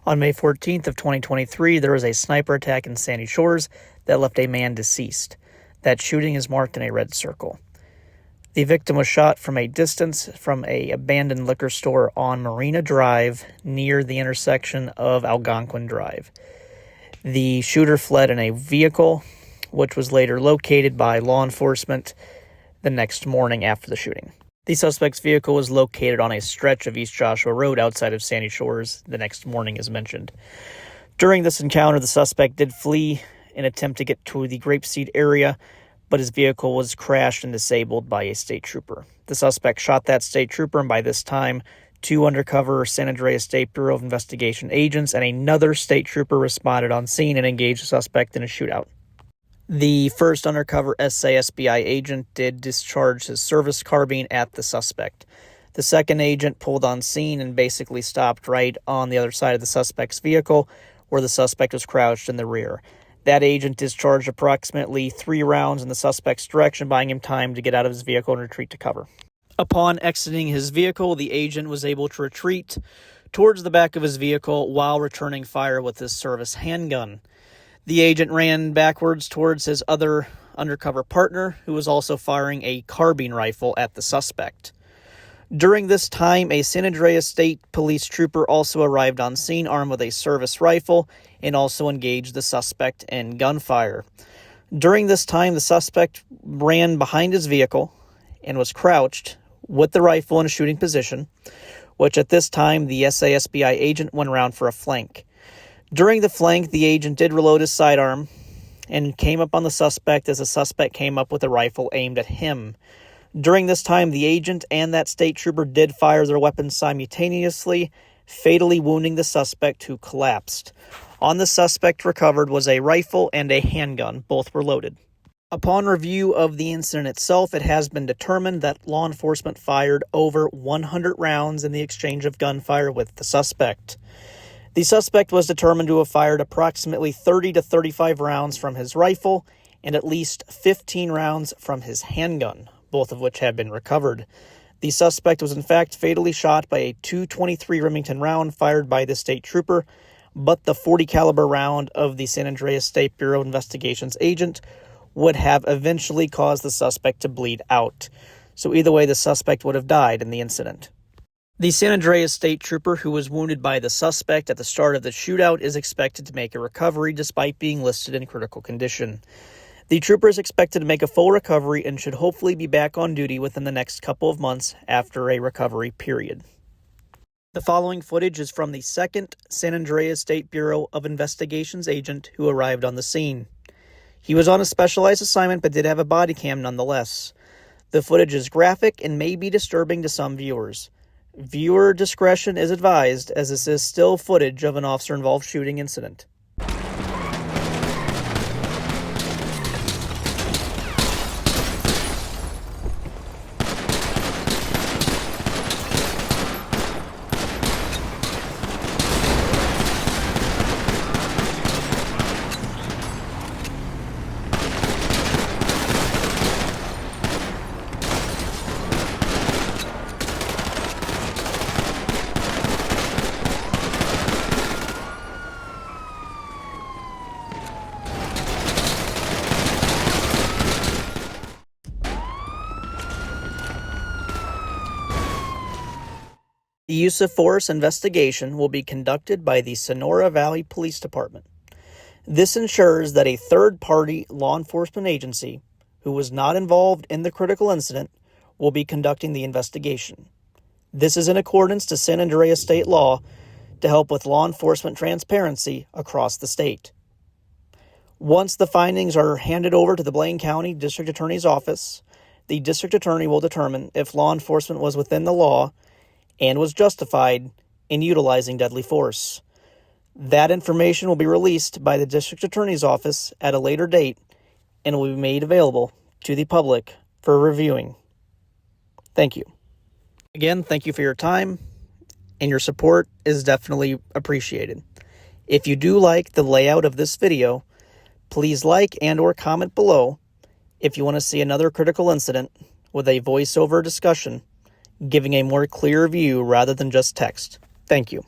On May 14th of 2023, there was a sniper attack in Sandy Shores that left a man deceased. That shooting is marked in a red circle. The victim was shot from a distance from an abandoned liquor store on Marina Drive near the intersection of Algonquin Drive. The shooter fled in a vehicle, which was later located by law enforcement the next morning after the shooting. The suspect's vehicle was located on a stretch of East Joshua Road outside of Sandy Shores the next morning, as mentioned. During this encounter, the suspect did flee in an attempt to get to the Grapeseed area, but his vehicle was crashed and disabled by a state trooper. The suspect shot that state trooper, and by this time, 2 undercover San Andreas State Bureau of Investigation agents and another state trooper responded on scene and engaged the suspect in a shootout. The first undercover SASBI agent did discharge his service carbine at the suspect. The second agent pulled on scene and basically stopped right on the other side of the suspect's vehicle, where the suspect was crouched in the rear. That agent discharged approximately 3 rounds in the suspect's direction, buying him time to get out of his vehicle and retreat to cover. Upon exiting his vehicle, the agent was able to retreat towards the back of his vehicle while returning fire with his service handgun. The agent ran backwards towards his other undercover partner, who was also firing a carbine rifle at the suspect. During this time, a San Andreas State Police trooper also arrived on scene armed with a service rifle and also engaged the suspect in gunfire. During this time, the suspect ran behind his vehicle and was crouched with the rifle in a shooting position, which at this time the SASBI agent went around for a flank. During the flank, the agent did reload his sidearm and came up on the suspect as the suspect came up with a rifle aimed at him. During this time, the agent and that state trooper did fire their weapons simultaneously, fatally wounding the suspect, who collapsed. On the suspect recovered was a rifle and a handgun. Both were loaded. Upon review of the incident itself, it has been determined that law enforcement fired over 100 rounds in the exchange of gunfire with the suspect. The suspect was determined to have fired approximately 30 to 35 rounds from his rifle and at least 15 rounds from his handgun, both of which have been recovered. The suspect was in fact fatally shot by a .223 Remington round fired by the state trooper, but the .40 caliber round of the San Andreas State Bureau of Investigations agent would have eventually caused the suspect to bleed out. So either way, the suspect would have died in the incident. The San Andreas State Trooper who was wounded by the suspect at the start of the shootout is expected to make a recovery despite being listed in critical condition. The trooper is expected to make a full recovery and should hopefully be back on duty within the next couple of months after a recovery period. The following footage is from the second San Andreas State Bureau of Investigations agent who arrived on the scene. He was on a specialized assignment but did have a body cam nonetheless. The footage is graphic and may be disturbing to some viewers. Viewer discretion is advised, as this is still footage of an officer-involved shooting incident. The use of force investigation will be conducted by the Sonora Valley Police Department. This ensures that a third-party law enforcement agency who was not involved in the critical incident will be conducting the investigation. This is in accordance to San Andreas state law to help with law enforcement transparency across the state. Once the findings are handed over to the Blaine County District Attorney's Office, the District Attorney will determine if law enforcement was within the law and was justified in utilizing deadly force. That information will be released by the District Attorney's Office at a later date and will be made available to the public for reviewing. Thank you. Again, thank you for your time, and your support is definitely appreciated. If you do like the layout of this video, please like and/or comment below if you want to see another critical incident with a voiceover discussion giving a more clear view rather than just text. Thank you.